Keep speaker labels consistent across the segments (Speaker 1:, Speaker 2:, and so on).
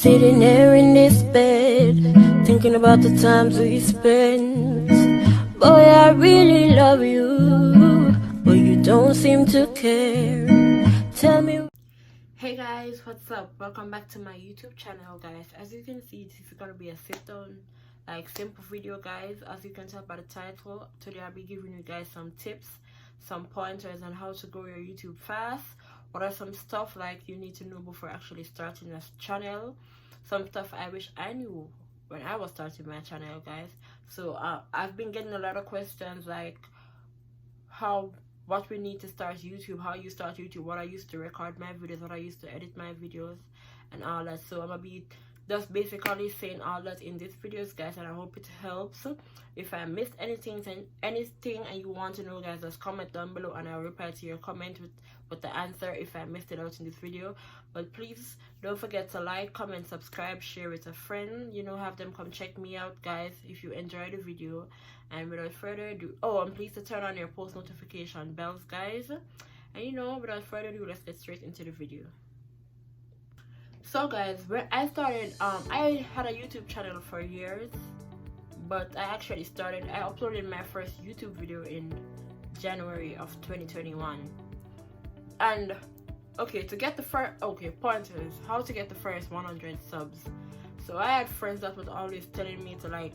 Speaker 1: Sitting here in this bed, thinking about the times we spent. Boy, I really love you, but you don't seem to care. Tell me.
Speaker 2: Hey guys, what's up? Welcome back to my YouTube channel, guys. As you can see, this is gonna be a sit-down, like, simple video, guys. As you can tell by the title, today I'll be giving you guys some tips, some pointers on how to grow your YouTube fast. What are some stuff like you need to know before actually starting a channel? Some stuff I wish I knew when I was starting my channel, guys. So I've been getting a lot of questions like what we need to start YouTube, how you start YouTube, what I used to record my videos, what I used to edit my videos, and all that. So I'm gonna be just basically saying all that in these videos, guys, and I hope it helps. If I missed anything and you want to know, guys, just comment down below and I'll reply to your comment with the answer if I missed it out in this video. But please don't forget to like, comment, subscribe, share with a friend, you know, have them come check me out, guys, if you enjoy the video. And without further ado, and please to turn on your post notification bells, guys. And you know, without further ado, let's get straight into the video. So guys, when I started, I had a YouTube channel for years, but I uploaded my first YouTube video in January of 2021. And okay, pointers, how to get the first 100 subs. So I had friends that was always telling me to like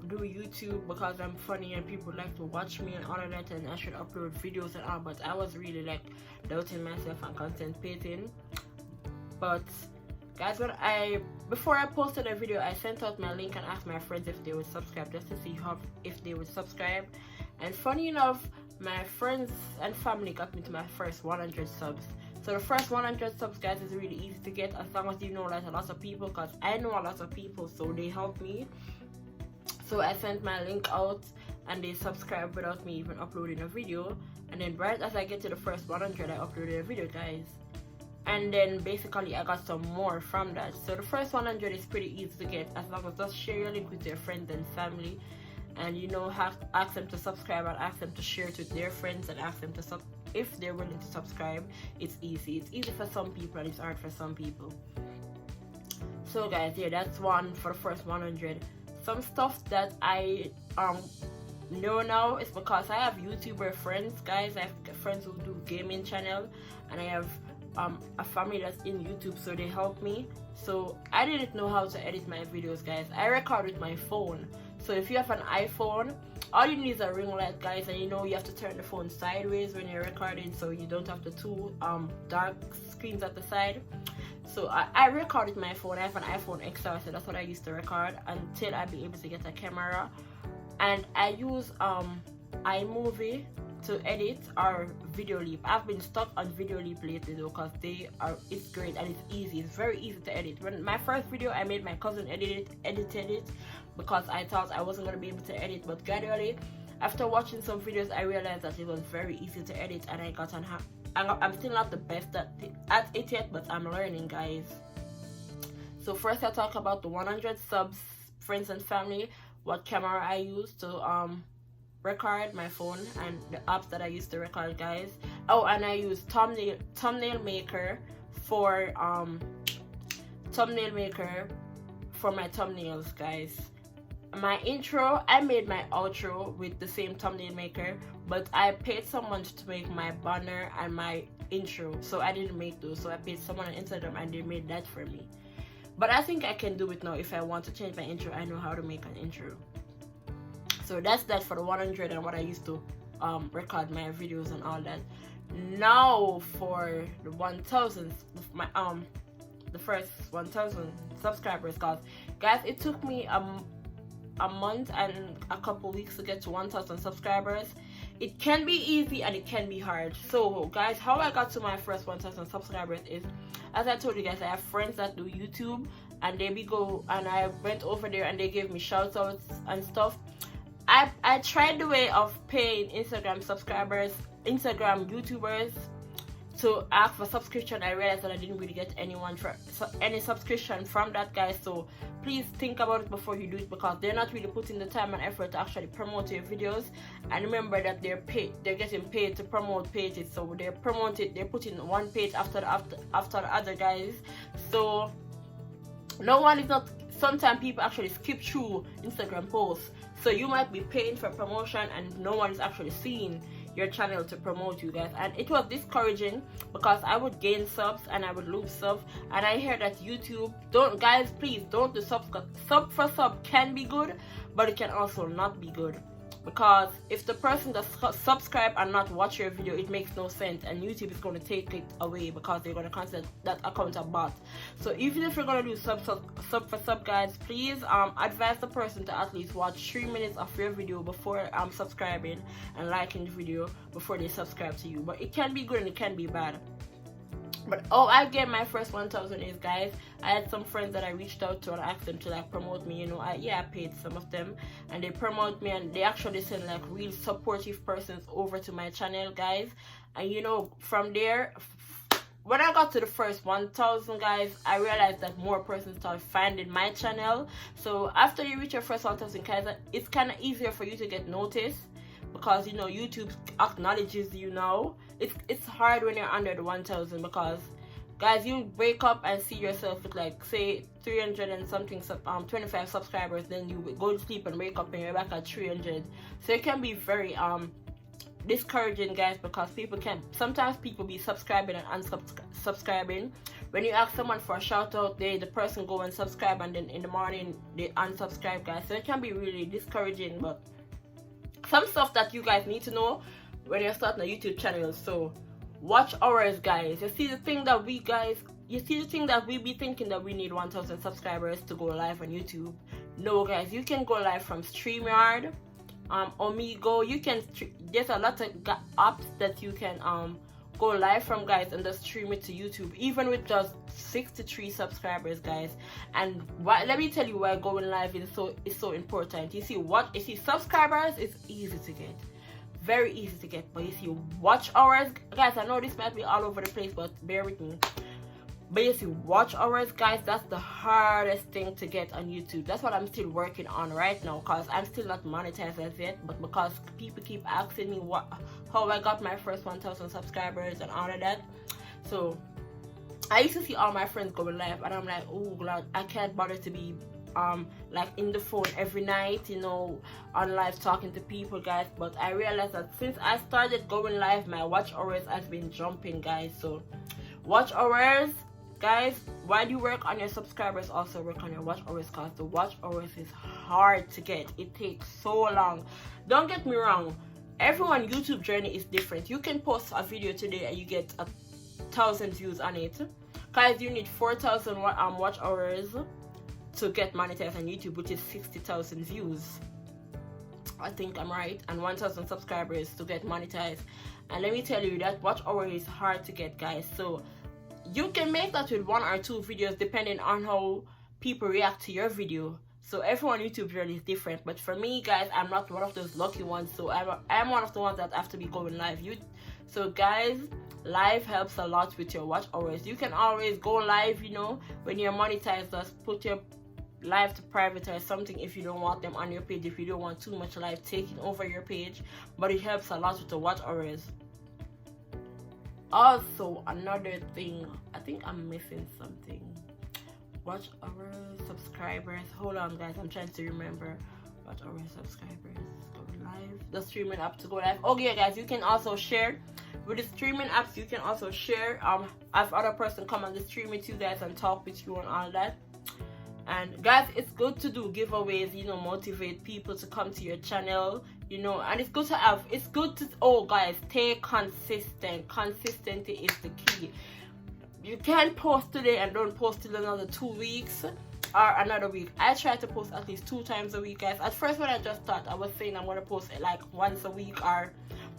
Speaker 2: do YouTube because I'm funny and people like to watch me and all of that, and I should upload videos and all, but I was really like doubting myself and contemplating. But guys, before I posted a video, I sent out my link and asked my friends if they would subscribe, just to see if they would subscribe. And funny enough, my friends and family got me to my first 100 subs. So the first 100 subs, guys, is really easy to get as long as you know like a lot of people, because I know a lot of people, so they helped me. So I sent my link out and they subscribed without me even uploading a video. And then right as I get to the first 100, I uploaded a video, guys. And then basically I got some more from that. So the first 100 is pretty easy to get as long as just share your link with your friends and family, and you know, ask them to subscribe and ask them to share it with their friends and ask them to if they're willing to subscribe. It's easy for some people and it's hard for some people. So guys, yeah, that's one for the first 100. Some stuff that I know now is because I have YouTuber friends, guys. I have friends who do gaming channel, and I have a family that's in YouTube, so they help me. So I didn't know how to edit my videos, guys. I record with my phone. So if you have an iPhone, all you need is a ring light, guys, and you know you have to turn the phone sideways when you're recording, so you don't have the two dark screens at the side. So I record with my phone. I have an iPhone XR, so that's what I used to record until I be able to get a camera. And I use iMovie to edit, or Video Leap. I've been stuck on Video Leap lately though, because it's great and it's easy. It's very easy to edit. When my first video, I made my cousin edited it because I thought I wasn't going to be able to edit, but gradually after watching some videos I realized that it was very easy to edit, and I got on I'm still not the best at it yet, but I'm learning, guys. So first I talk about the 100 subs, friends and family, what camera I use to record, my phone, and the apps that I used to record, guys. And I use thumbnail maker for my thumbnails, guys. My intro, I made my outro with the same thumbnail maker, but I paid someone to make my banner and my intro, so I didn't make those. So I paid someone on Instagram and they made that for me. But I think I can do it now. If I want to change my intro, I know how to make an intro. So that's that for the 100 and what I used to record my videos and all that. Now for the 1,000, the first 1,000 subscribers, guys, it took me a month and a couple weeks to get to 1,000 subscribers. It can be easy and it can be hard. So guys, how I got to my first 1,000 subscribers is, as I told you guys, I have friends that do YouTube, and I went over there and they gave me shout outs and stuff. I tried the way of paying Instagram YouTubers to ask for subscription. I realized that I didn't really get any subscription from that, guys. So please think about it before you do it, because they're not really putting the time and effort to actually promote your videos. And remember that they're getting paid to promote pages, so they're putting one page after the other, guys. So no one is not. Sometimes people actually skip through Instagram posts, so you might be paying for promotion and no one is actually seeing your channel to promote you guys. And it was discouraging because I would gain subs and I would lose subs, and I hear that YouTube don't, guys, please don't do subs. Sub for sub can be good, but it can also not be good, because if the person does subscribe and not watch your video, it makes no sense, and YouTube is going to take it away because they're going to consider that account a bot. So even if you're going to do sub for sub, guys, please advise the person to at least watch 3 minutes of your video before subscribing and liking the video before they subscribe to you. But it can be good and it can be bad. But I get my first 1,000 is, guys, I had some friends that I reached out to and asked them to like promote me. You know, I paid some of them and they promote me, and they actually send like real supportive persons over to my channel, guys. And you know, from there, when I got to the first 1,000, guys, I realized that more persons started finding my channel. So after you reach your first 1,000, guys, it's kind of easier for you to get noticed, because you know YouTube acknowledges you now. It's hard when you're under the 1,000, because guys, you wake up and see yourself with like say 300 and something 25 subscribers, then you go to sleep and wake up and you're back at 300. So it can be very discouraging, guys, because sometimes people be subscribing and unsubscribing. When you ask someone for a shout out, the person go and subscribe, and then in the morning they unsubscribe, guys. So it can be really discouraging. But some stuff that you guys need to know when you're starting a YouTube channel. So watch hours, guys. You see the thing that we be thinking that we need 1,000 subscribers to go live on YouTube. No, guys, you can go live from StreamYard, Omigo. There's a lot of apps that you can go live from, guys, and just stream it to YouTube, even with just 63 subscribers, guys. And let me tell you why going live is so important. You see subscribers is easy to get, very easy to get, but you see watch hours, guys, I know this might be all over the place, but bear with me. But you see watch hours, guys, that's the hardest thing to get on YouTube. That's what I'm still working on right now, because I'm still not monetized as yet, but because people keep asking me how I got my first 1,000 subscribers and all of that. So I used to see all my friends going live, and I'm like, oh God, I can't bother to be like in the phone every night, you know, on live talking to people, guys. But I realized that since I started going live, my watch hours has been jumping, guys. So watch hours, guys, while you work on your subscribers, also work on your watch hours, because the watch hours is hard to get. It takes so long. Don't get me wrong, everyone's YouTube journey is different. You can post a video today and you get 1,000 views on it. Guys, you need 4,000 watch hours to get monetized on YouTube, which is 60,000 views. I think I'm right. And 1,000 subscribers to get monetized. And let me tell you that watch hour is hard to get, guys. So you can make that with 1 or 2 videos depending on how people react to your video. So everyone's YouTube journey is different. But for me, guys, I'm not one of those lucky ones. So I'm one of the ones that have to be going live. So guys, live helps a lot with your watch hours. You can always go live, you know, when you're monetized. Just put your live to private or something if you don't want them on your page, if you don't want too much live taking over your page. But it helps a lot with the watch hours. Also, another thing, I think I'm missing something. Watch hours, subscribers. Hold on, guys, I'm trying to remember. Watch hours, subscribers, go live, the streaming app to go live. Okay, guys, you can also share with the streaming apps. You can also share have other person come on the stream with you guys and talk with you and all that. And guys, it's good to do giveaways, you know, motivate people to come to your channel, you know. And it's good to guys, stay consistent. Consistency is the key. You can't post today and don't post till another 2 weeks or another week. I try to post at least 2 times a week, guys. At first, when I just started, I was saying I'm gonna post like once a week,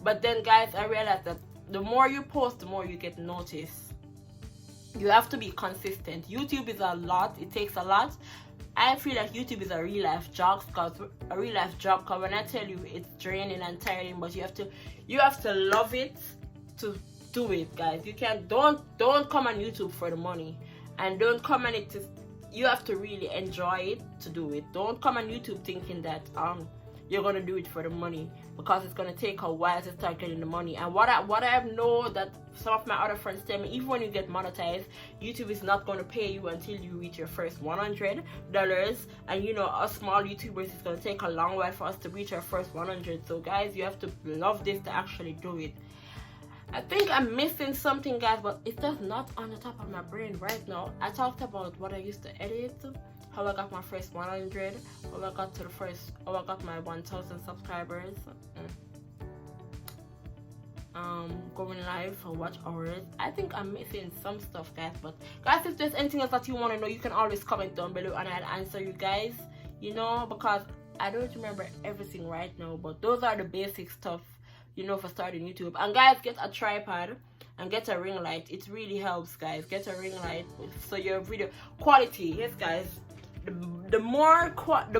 Speaker 2: but then, guys, I realized that the more you post, the more you get noticed. You have to be consistent. YouTube is a lot. It takes a lot. I feel like YouTube is a real life job, because when I tell you, it's draining and tiring, but you have to love it to do it, guys. You can't don't come on YouTube for the money, and don't come on it to, you have to really enjoy it to do it. Don't come on YouTube thinking that you're gonna do it for the money, because it's gonna take a while to start getting the money. And what I know that some of my other friends tell me, even when you get monetized, YouTube is not gonna pay you until you reach your first $100. And you know, us small YouTubers, it's gonna take a long while for us to reach our first 100. So guys, you have to love this to actually do it. I think I'm missing something, guys, but it's just not on the top of my brain right now. I talked about what I used to edit, how I got my first 100, how I got my 1,000 subscribers, going live for watch hours. I think I'm missing some stuff, guys. But guys, if there's anything else that you want to know, you can always comment down below and I'll answer you guys, you know, because I don't remember everything right now, but those are the basic stuff, you know, for starting YouTube. And guys, get a tripod and get a ring light. It really helps, guys. Get a ring light so your video quality, yes guys, the more quality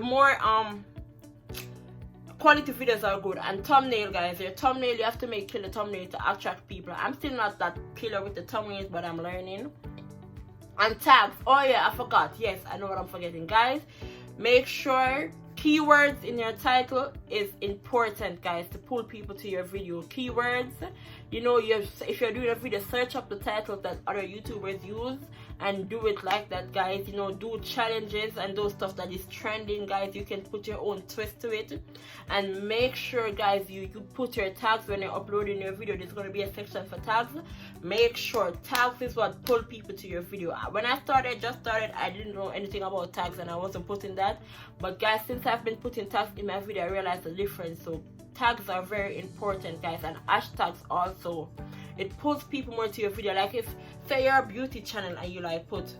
Speaker 2: videos are good. And thumbnail, guys, your thumbnail, you have to make killer thumbnail to attract people. I'm still not that killer with the thumbnails, but I'm learning. And tags, oh yeah, I forgot. Yes, I know what I'm forgetting, guys. Make sure keywords in your title is important, guys, to pull people to your video. Keywords, you know, if you're doing a video, search up the titles that other YouTubers use and do it like that, guys. You know, do challenges and those stuff that is trending, guys. You can put your own twist to it. And make sure, guys, you put your tags when you're uploading your video. There's going to be a section for tags. Make sure tags is what pull people to your video. When I just started, I didn't know anything about tags and I wasn't putting that. But guys, since I've been putting tags in my video, I realized the difference. So tags are very important, guys, and hashtags also. It pulls people more to your video. Like if say you're a beauty channel and you like put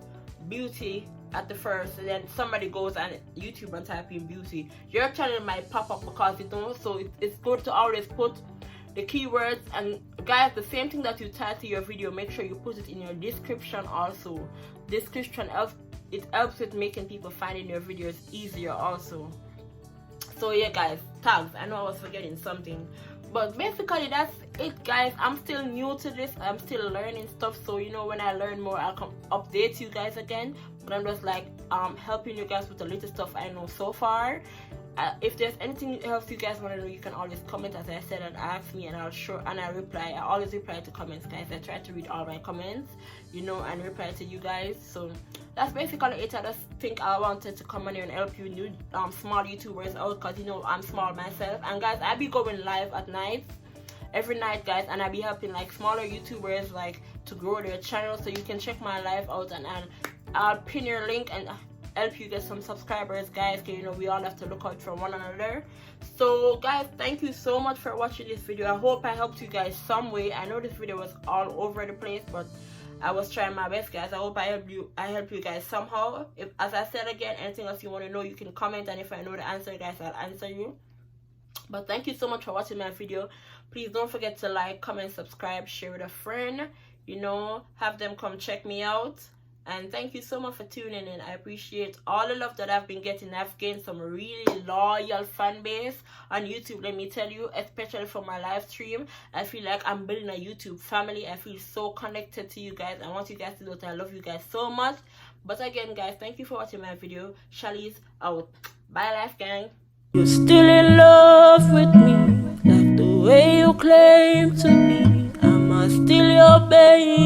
Speaker 2: beauty at the first, and then somebody goes on YouTube and type in beauty, your channel might pop up because you don't. So it's good to always put the keywords. And guys, the same thing that you title your video, make sure you put it in your description also. Description helps with making people finding your videos easier also. So yeah guys, tags, I know I was forgetting something, but basically that's it, guys. I'm still new to this, I'm still learning stuff, so you know, when I learn more I'll come update you guys again. But I'm just like helping you guys with the latest stuff I know so far. If there's anything else you guys want to know, you can always comment, as I said, and ask me, and I'll reply. I always reply to comments, guys. I try to read all my comments, you know, and reply to you guys. So that's basically it. I just think I wanted to come on here and help you new small YouTubers out, because you know I'm small myself. And guys, I'll be going live at night, every night, guys, and I'll be helping like smaller YouTubers like to grow their channel. So you can check my live out, and I'll pin your link and help you get some subscribers, guys, because you know we all have to look out for one another. So guys, thank you so much for watching this video. I hope I helped you guys some way. I know this video was all over the place, but I was trying my best, guys. I hope I help you guys somehow. If, as I said again, anything else you want to know, you can comment, and if I know the answer, guys, I'll answer you. But thank you so much for watching my video. Please don't forget to like, comment, subscribe, share with a friend, you know, have them come check me out. And thank you so much for tuning in. I appreciate all the love that I've been getting. I've gained some really loyal fan base on YouTube, let me tell you, especially for my live stream. I feel like I'm building a YouTube family. I feel so connected to you guys. I want you guys to know that I love you guys so much. But again, guys, thank you for watching my video. Shali's out. Bye, life gang.
Speaker 1: You're still in love with me, like the way you claim to be. Am I still your babe?